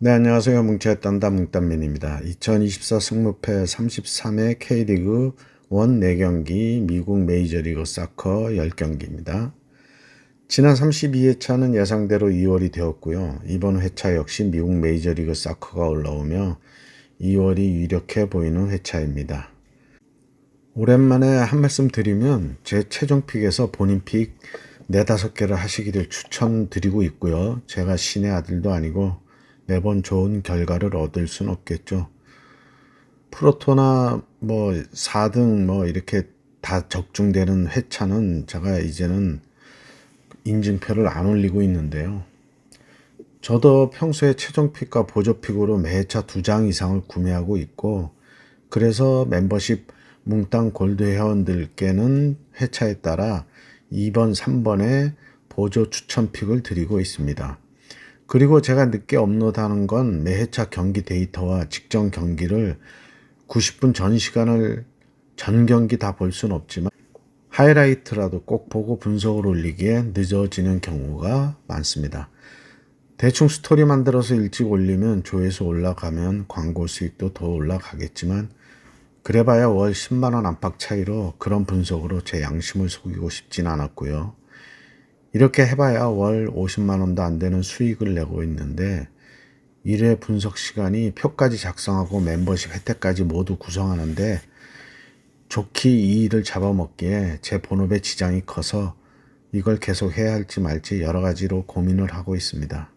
네, 안녕하세요. 뭉치의 딴다 뭉딴맨입니다. 2024 승무패 33회 K리그 1 4경기 미국 메이저리그 사커 10경기입니다. 지난 32회차는 예상대로 2월이 되었고요. 이번 회차 역시 미국 메이저리그 사커가 올라오며 2월이 유력해 보이는 회차입니다. 오랜만에 한 말씀 드리면 제 최종 픽에서 본인 픽 4, 5개를 하시기를 추천드리고 있고요. 제가 신의 아들도 아니고 매번 좋은 결과를 얻을 순 없겠죠. 프로토나 4등 이렇게 다 적중되는 회차는 제가 이제는 인증표를 안 올리고 있는데요. 저도 평소에 최종 픽과 보조 픽으로 매회차 2장 이상을 구매하고 있고, 그래서 멤버십 뭉땅 골드 회원들께는 회차에 따라 2번, 3번에 보조 추천 픽을 드리고 있습니다. 그리고 제가 늦게 업로드하는 건 매회차 경기 데이터와 직전 경기를 90분 전 시간을 전 경기 다 볼 수는 없지만 하이라이트라도 꼭 보고 분석을 올리기에 늦어지는 경우가 많습니다. 대충 스토리 만들어서 일찍 올리면 조회수 올라가면 광고 수익도 더 올라가겠지만 그래봐야 월 10만원 안팎 차이로 그런 분석으로 제 양심을 속이고 싶진 않았고요. 이렇게 해봐야 월 50만원도 안 되는 수익을 내고 있는데 1회 분석 시간이 표까지 작성하고 멤버십 혜택까지 모두 구성하는데 좋게 이 일을 잡아먹기에 제 본업에 지장이 커서 이걸 계속 해야 할지 말지 여러 가지로 고민을 하고 있습니다.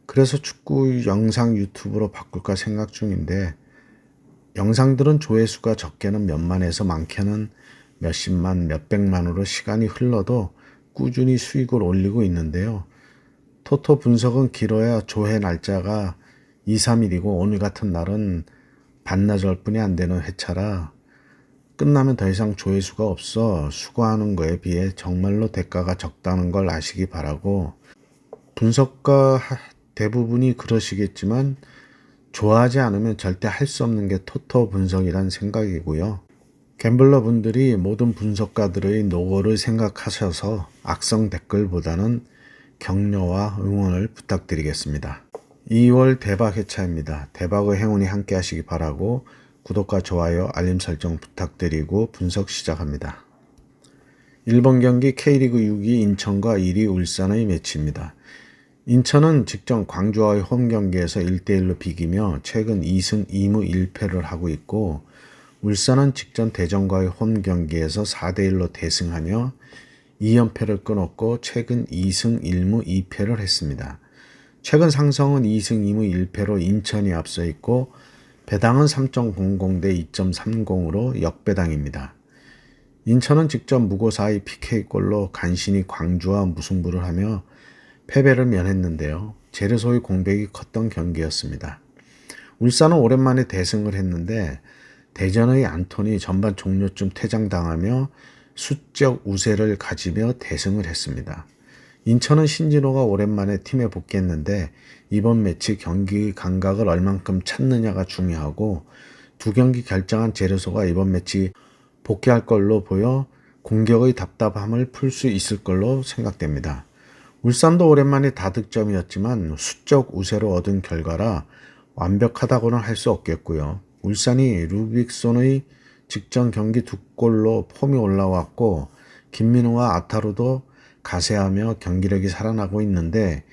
그래서 축구 영상 유튜브로 바꿀까 생각 중인데 영상들은 조회수가 적게는 몇만에서 많게는 몇십만, 몇백만으로 시간이 흘러도 꾸준히 수익을 올리고 있는데요. 토토 분석은 길어야 조회 날짜가 2, 3일이고 오늘 같은 날은 반나절 뿐이 안 되는 회차라 끝나면 더 이상 조회수가 없어 수고하는 거에 비해 정말로 대가가 적다는 걸 아시기 바라고, 분석가 대부분이 그러시겠지만 좋아하지 않으면 절대 할 수 없는 게 토토 분석이란 생각이고요. 갬블러 분들이 모든 분석가들의 노고를 생각하셔서 악성 댓글보다는 격려와 응원을 부탁드리겠습니다. 2월 대박 회차입니다. 대박의 행운이 함께 하시기 바라고 구독과 좋아요, 알림 설정 부탁드리고 분석 시작합니다. 1번 경기 K리그 6위 인천과 1위 울산의 매치입니다. 인천은 직전 광주와의 홈 경기에서 1대1로 비기며 최근 2승 2무 1패를 하고 있고, 울산은 직전 대전과의 홈 경기에서 4대1로 대승하며 2연패를 끊었고 최근 2승 1무 2패를 했습니다. 최근 상성은 2승 2무 1패로 인천이 앞서 있고 배당은 3.00 대 2.30으로 역배당입니다. 인천은 직전 무고사의 PK골로 간신히 광주와 무승부를 하며 패배를 면했는데요. 제르소의 공백이 컸던 경기였습니다. 울산은 오랜만에 대승을 했는데 대전의 안톤이 전반 종료쯤 퇴장당하며 수적 우세를 가지며 대승을 했습니다. 인천은 신진호가 오랜만에 팀에 복귀했는데 이번 매치 경기 감각을 얼만큼 찾느냐가 중요하고, 두 경기 결정한 제르소가 이번 매치 복귀할 걸로 보여 공격의 답답함을 풀 수 있을 걸로 생각됩니다. 울산도 오랜만에 다득점이었지만 수적 우세로 얻은 결과라 완벽하다고는 할 수 없겠고요. 울산이 루빅손의 직전 경기 2골로 폼이 올라왔고 김민우와 아타루도 가세하며 경기력이 살아나고 있는데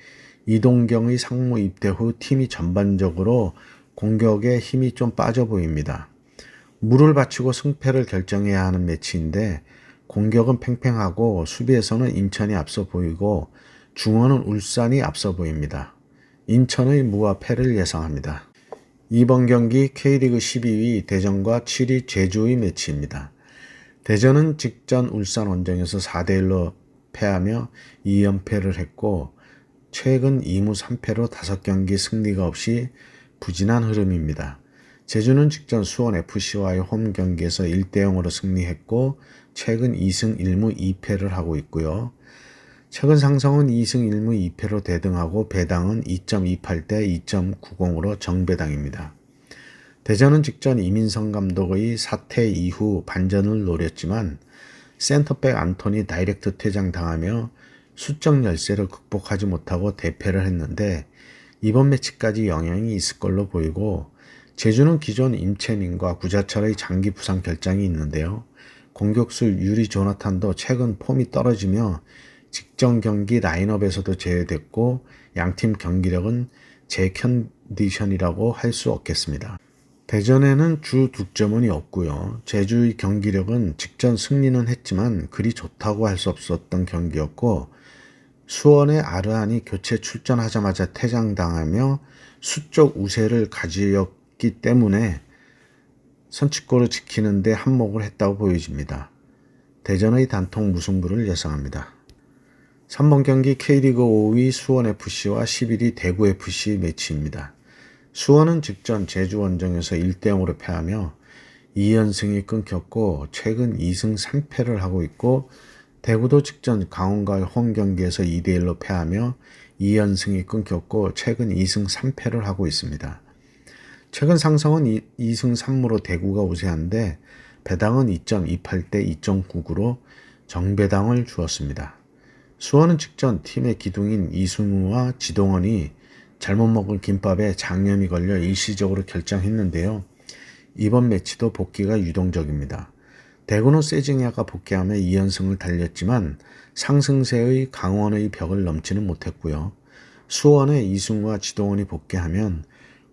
이동경의 상무 입대 후 팀이 전반적으로 공격에 힘이 좀 빠져 보입니다. 물을 바치고 승패를 결정해야 하는 매치인데 공격은 팽팽하고 수비에서는 인천이 앞서 보이고 중원은 울산이 앞서 보입니다. 인천의 무와 패를 예상합니다. 이번 경기 K리그 12위 대전과 7위 제주의 매치입니다. 대전은 직전 울산 원정에서 4대1로 패하며 2연패를 했고 최근 2무 3패로 5경기 승리가 없이 부진한 흐름입니다. 제주는 직전 수원FC와의 홈 경기에서 1대0으로 승리했고 최근 2승 1무 2패를 하고 있고요. 최근 상성은 2승 1무 2패로 대등하고 배당은 2.28 대 2.90으로 정배당입니다. 대전은 직전 이민성 감독의 사퇴 이후 반전을 노렸지만 센터백 안톤이 다이렉트 퇴장당하며 수적 열세를 극복하지 못하고 대패를 했는데 이번 매치까지 영향이 있을 걸로 보이고 제주는 기존 임채민과 구자철의 장기 부상 결장이 있는데요. 공격수 유리 조나탄도 최근 폼이 떨어지며 직전 경기 라인업에서도 제외됐고 양팀 경기력은 제컨디션이라고 할 수 없겠습니다. 대전에는 주 득점원이 없고요. 제주의 경기력은 직전 승리는 했지만 그리 좋다고 할 수 없었던 경기였고 수원의 아르한이 교체 출전하자마자 퇴장당하며 수적 우세를 가지었기 때문에 선취골을 지키는 데 한몫을 했다고 보여집니다. 대전의 단통 무승부를 예상합니다. 3번 경기 K리그 5위 수원FC와 11위 대구FC 매치입니다. 수원은 직전 제주원정에서 1대0으로 패하며 2연승이 끊겼고 최근 2승 3패를 하고 있고 대구도 직전 강원과의 홈경기에서 2대1로 패하며 2연승이 끊겼고 최근 2승 3패를 하고 있습니다. 최근 상승은 2승 3무로 대구가 우세한데 배당은 2.28대 2.99로 정배당을 주었습니다. 수원은 직전 팀의 기둥인 이승우와 지동원이 잘못 먹은 김밥에 장염이 걸려 일시적으로 결장했는데요. 이번 매치도 복귀가 유동적입니다. 대구는 세징야가 복귀하며 2연승을 달렸지만 상승세의 강원의 벽을 넘지는 못했고요. 수원의 이승우와 지동원이 복귀하면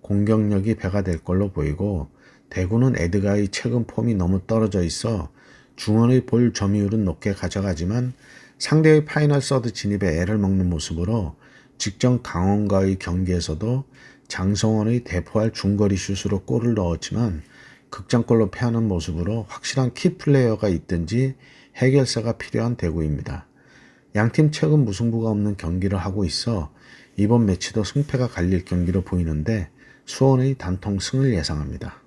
공격력이 배가 될 걸로 보이고 대구는 에드가의 최근 폼이 너무 떨어져 있어 중원의 볼 점유율은 높게 가져가지만 상대의 파이널 서드 진입에 애를 먹는 모습으로 직전 강원과의 경기에서도 장성원의 대포할 중거리 슛으로 골을 넣었지만 극장골로 패하는 모습으로 확실한 키플레이어가 있든지 해결사가 필요한 대구입니다. 양팀 최근 무승부가 없는 경기를 하고 있어 이번 매치도 승패가 갈릴 경기로 보이는데 수원의 단통 승을 예상합니다.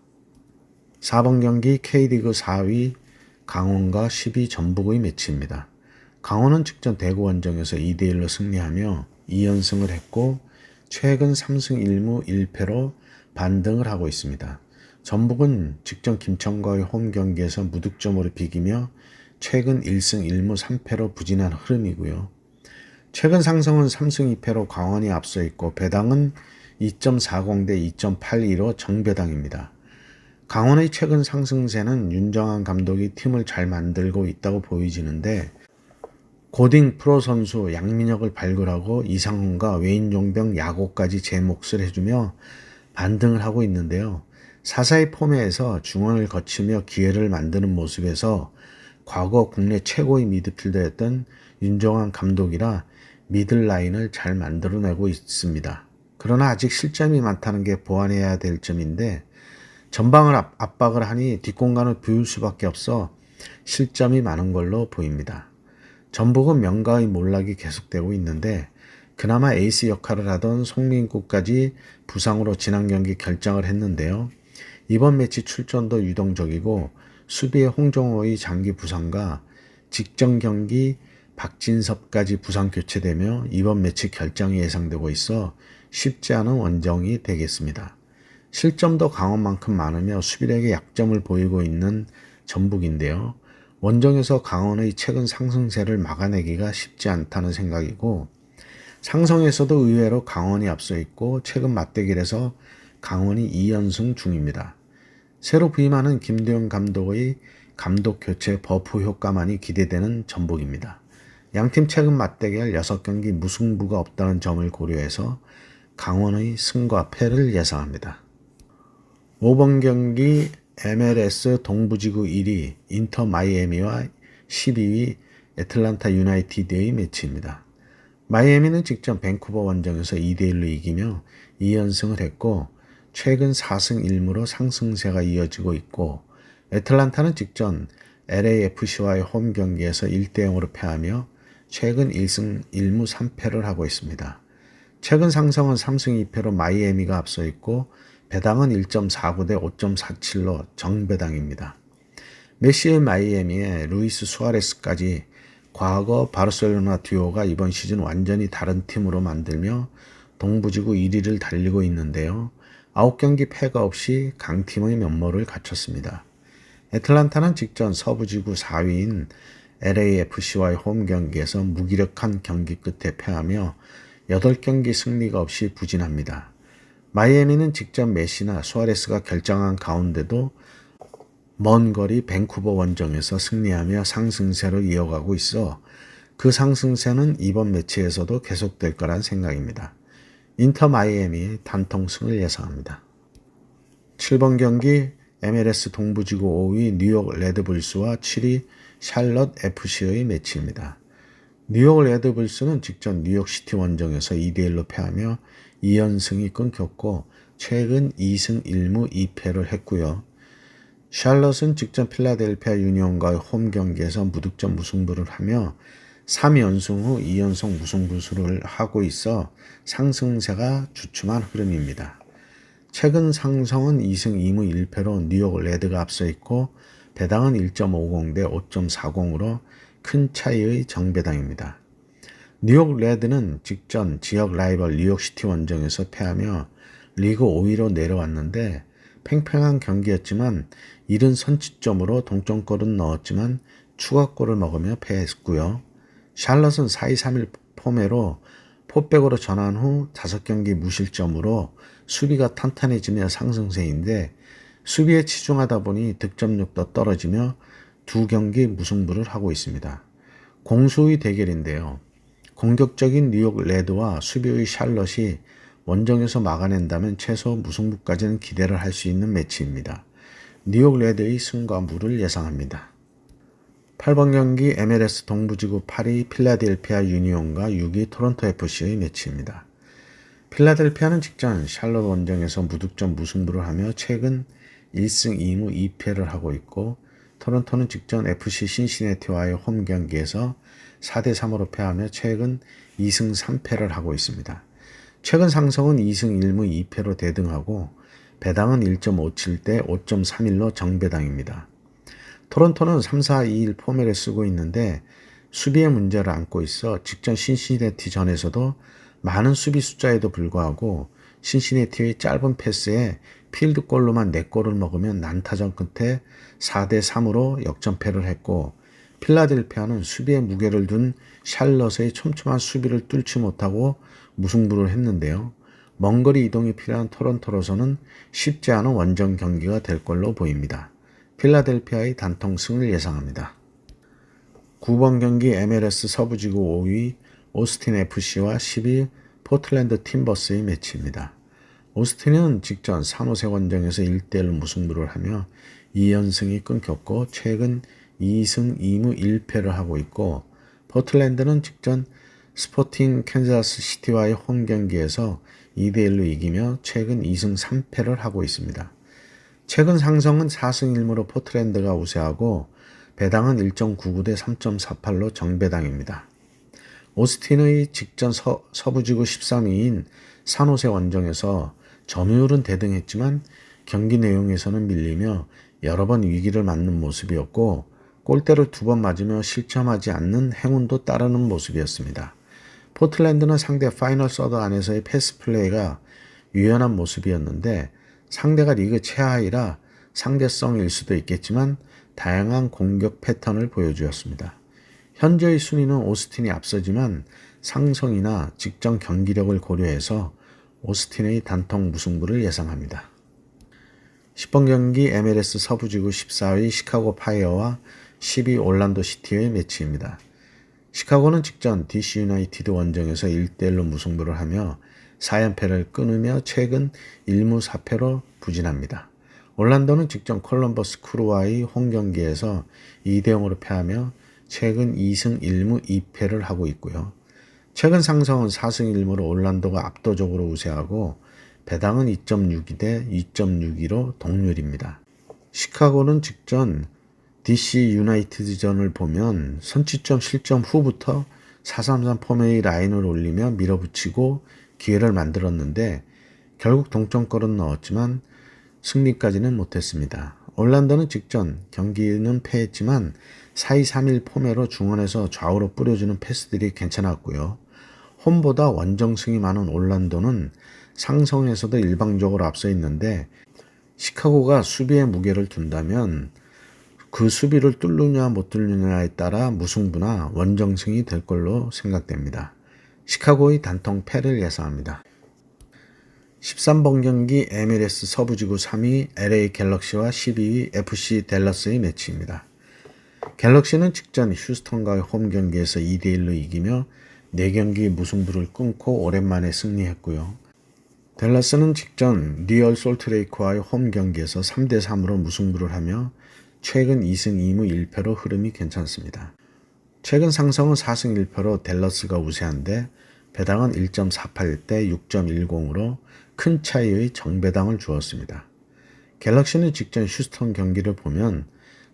4번 경기 K리그 4위 강원과 10위 전북의 매치입니다. 강원은 직전 대구 원정에서 2대1로 승리하며 2연승을 했고 최근 3승 1무 1패로 반등을 하고 있습니다. 전북은 직전 김천과의 홈 경기에서 무득점으로 비기며 최근 1승 1무 3패로 부진한 흐름이고요. 최근 상승은 3승 2패로 강원이 앞서 있고 배당은 2.40대 2.82로 정배당입니다. 강원의 최근 상승세는 윤정한 감독이 팀을 잘 만들고 있다고 보여지는데 고딩 프로 선수 양민혁을 발굴하고 이상훈과 외인종병 야고까지 제 몫을 해주며 반등을 하고 있는데요. 사사의 폼에서 중원을 거치며 기회를 만드는 모습에서 과거 국내 최고의 미드필더였던 윤정한 감독이라 미들라인을 잘 만들어내고 있습니다. 그러나 아직 실점이 많다는 게 보완해야 될 점인데 전방을 압박을 하니 뒷공간을 비울 수밖에 없어 실점이 많은 걸로 보입니다. 전북은 명가의 몰락이 계속되고 있는데 그나마 에이스 역할을 하던 송민구까지 부상으로 지난 경기 결장을 했는데요. 이번 매치 출전도 유동적이고 수비의 홍정호의 장기 부상과 직전 경기 박진섭까지 부상 교체되며 이번 매치 결장이 예상되고 있어 쉽지 않은 원정이 되겠습니다. 실점도 강원만큼 많으며 수비력의 약점을 보이고 있는 전북인데요. 원정에서 강원의 최근 상승세를 막아내기가 쉽지 않다는 생각이고 상성에서도 의외로 강원이 앞서 있고 최근 맞대결에서 강원이 2연승 중입니다. 새로 부임하는 김도영 감독의 감독 교체 버프 효과만이 기대되는 전북입니다. 양팀 최근 맞대결 6경기 무승부가 없다는 점을 고려해서 강원의 승과 패를 예상합니다. 5번 경기 MLS 동부지구 1위 인터 마이애미와 12위 애틀란타 유나이티드의 매치입니다. 마이애미는 직전 밴쿠버 원정에서 2대1로 이기며 2연승을 했고 최근 4승 1무로 상승세가 이어지고 있고 애틀란타는 직전 LAFC와의 홈 경기에서 1대0으로 패하며 최근 1승 1무 3패를 하고 있습니다. 최근 상승은 3승 2패로 마이애미가 앞서 있고 배당은 1.49대 5.47로 정배당입니다. 메시의 마이애미에 루이스 수아레스까지 과거 바르셀로나 듀오가 이번 시즌 완전히 다른 팀으로 만들며 동부지구 1위를 달리고 있는데요. 9경기 패가 없이 강팀의 면모를 갖췄습니다. 애틀란타는 직전 서부지구 4위인 LAFC와의 홈 경기에서 무기력한 경기 끝에 패하며 8경기 승리가 없이 부진합니다. 마이애미는 직전 메시나 수아레스가 결정한 가운데도 먼 거리 밴쿠버 원정에서 승리하며 상승세를 이어가고 있어 그 상승세는 이번 매치에서도 계속될 거란 생각입니다. 인터 마이애미의 단통승을 예상합니다. 7번 경기 MLS 동부지구 5위 뉴욕 레드불스와 7위 샬럿 FC의 매치입니다. 뉴욕 레드불스는 직전 뉴욕시티 원정에서 2대1로 패하며 2연승이 끊겼고 최근 2승 1무 2패를 했고요. 샬럿은 직전 필라델피아 유니온과의 홈 경기에서 무득점 무승부를 하며 3연승 후 2연속 무승부를 하고 있어 상승세가 주춤한 흐름입니다. 최근 상승은 2승 2무 1패로 뉴욕 레드가 앞서 있고 배당은 1.50 대 5.40으로 큰 차이의 정배당입니다. 뉴욕 레드는 직전 지역 라이벌 뉴욕시티 원정에서 패하며 리그 5위로 내려왔는데 팽팽한 경기였지만 이른 선취점으로 동점골은 넣었지만 추가골을 먹으며 패했고요. 샬럿은 4-2-3-1 포매로 포백으로 전환 후 5경기 무실점으로 수비가 탄탄해지며 상승세인데 수비에 치중하다 보니 득점력도 떨어지며 2경기 무승부를 하고 있습니다. 공수의 대결인데요. 공격적인 뉴욕 레드와 수비의 샬럿이 원정에서 막아낸다면 최소 무승부까지는 기대를 할 수 있는 매치입니다. 뉴욕 레드의 승과 무를 예상합니다. 8번 경기 MLS 동부지구 8위 필라델피아 유니온과 6위 토론토 FC의 매치입니다. 필라델피아는 직전 샬럿 원정에서 무득점 무승부를 하며 최근 1승 2무 2패를 하고 있고 토론토는 직전 FC 신시내티와의 홈 경기에서 4대3으로 패하며 최근 2승 3패를 하고 있습니다. 최근 상승은 2승 1무 2패로 대등하고 배당은 1.57 대 5.31로 정배당입니다. 토론토는 3-4-2-1 포맷을 쓰고 있는데 수비의 문제를 안고 있어 직전 신시내티전에서도 많은 수비 숫자에도 불구하고 신시내티의 짧은 패스에 필드골로만 4골을 먹으면 난타전 끝에 4대3으로 역전패를 했고 필라델피아는 수비에 무게를 둔 샬럿의 촘촘한 수비를 뚫지 못하고 무승부를 했는데요. 먼거리 이동이 필요한 토론토로서는 쉽지 않은 원정 경기가 될 걸로 보입니다. 필라델피아의 단통승을 예상합니다. 9번 경기 MLS 서부지구 5위 오스틴 FC와 10위 포틀랜드 팀버스의 매치입니다. 오스틴은 직전 산호세 원정에서 1대1로 무승부를 하며 2연승이 끊겼고 최근 2승 2무 1패를 하고 있고 포틀랜드는 직전 스포팅 캔자스 시티와의 홈 경기에서 2대1로 이기며 최근 2승 3패를 하고 있습니다. 최근 상승은 4승 1무로 포틀랜드가 우세하고 배당은 1.99 대 3.48로 정배당입니다. 오스틴의 직전 서부지구 13위인 산호세 원정에서 점유율은 대등했지만 경기 내용에서는 밀리며 여러 번 위기를 맞는 모습이었고 골대를 2번 맞으며 실점하지 않는 행운도 따르는 모습이었습니다. 포틀랜드는 상대 파이널 서드 안에서의 패스 플레이가 유연한 모습이었는데 상대가 리그 최하위라 상대성일 수도 있겠지만 다양한 공격 패턴을 보여주었습니다. 현재의 순위는 오스틴이 앞서지만 상성이나 직전 경기력을 고려해서 오스틴의 단통 무승부를 예상합니다. 10번 경기 MLS 서부지구 14위 시카고 파이어와 10위 올란도 시티의 매치입니다. 시카고는 직전 DC 유나이티드 원정에서 1대1로 무승부를 하며 4연패를 끊으며 최근 1무 4패로 부진합니다. 올란도는 직전 콜럼버스 크루와의 홈 경기에서 2대0으로 패하며 최근 2승 1무 2패를 하고 있고요. 최근 상승은 4승 1무로 올란도가 압도적으로 우세하고 배당은 2.62 대 2.62로 동률입니다. 시카고는 직전 DC 유나이티드전을 보면 선취점 실점 후부터 4-3-3 포메의 라인을 올리며 밀어붙이고 기회를 만들었는데 결국 동점골은 넣었지만 승리까지는 못했습니다. 올란도는 직전 경기는 패했지만 4-2-3-1 포메로 중원에서 좌우로 뿌려주는 패스들이 괜찮았고요. 홈보다 원정승이 많은 올란도는 상성에서도 일방적으로 앞서 있는데 시카고가 수비에 무게를 둔다면 그 수비를 뚫느냐 못 뚫느냐에 따라 무승부나 원정승이 될 걸로 생각됩니다. 시카고의 단통 패를 예상합니다. 13번 경기 MLS 서부지구 3위 LA 갤럭시와 12위 FC 댈러스의 매치입니다. 갤럭시는 직전 휴스턴과의 홈 경기에서 2대1로 이기며 4경기 무승부를 끊고 오랜만에 승리했고요. 댈러스는 직전 리얼 솔트레이크와의 홈 경기에서 3대3으로 무승부를 하며 최근 2승 2무 1패로 흐름이 괜찮습니다. 최근 상승은 4승 1패로 댈러스가 우세한데 배당은 1.48대 6.10으로 큰 차이의 정배당을 주었습니다. 갤럭시는 직전 휴스턴 경기를 보면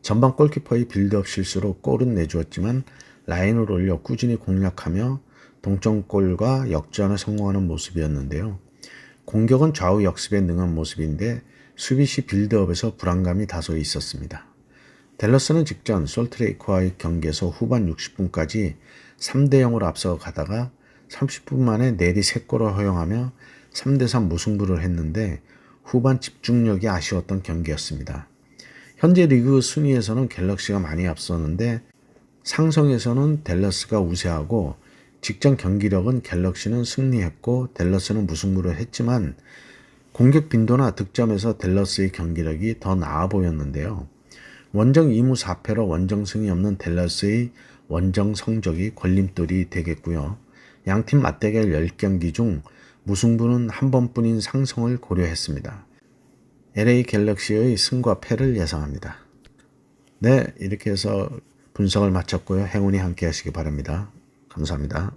전반 골키퍼의 빌드업 실수로 골은 내주었지만 라인을 올려 꾸준히 공략하며 동점골과 역전에 성공하는 모습이었는데요. 공격은 좌우 역습에 능한 모습인데 수비 시 빌드업에서 불안감이 다소 있었습니다. 댈러스는 직전 솔트레이크와의 경기에서 후반 60분까지 3대0으로 앞서 가다가 30분 만에 내리 3골을 허용하며 3대3 무승부를 했는데 후반 집중력이 아쉬웠던 경기였습니다. 현재 리그 순위에서는 갤럭시가 많이 앞섰는데 상성에서는 댈러스가 우세하고 직전 경기력은 갤럭시는 승리했고 댈러스는 무승부를 했지만 공격 빈도나 득점에서 댈러스의 경기력이 더 나아 보였는데요. 원정 2무 4패로 원정승이 없는 댈러스의 원정 성적이 걸림돌이 되겠고요. 양팀 맞대결 10경기 중 무승부는 한 번뿐인 상성을 고려했습니다. LA 갤럭시의 승과 패를 예상합니다. 네, 이렇게 해서 분석을 마쳤고요. 행운이 함께 하시기 바랍니다. 감사합니다.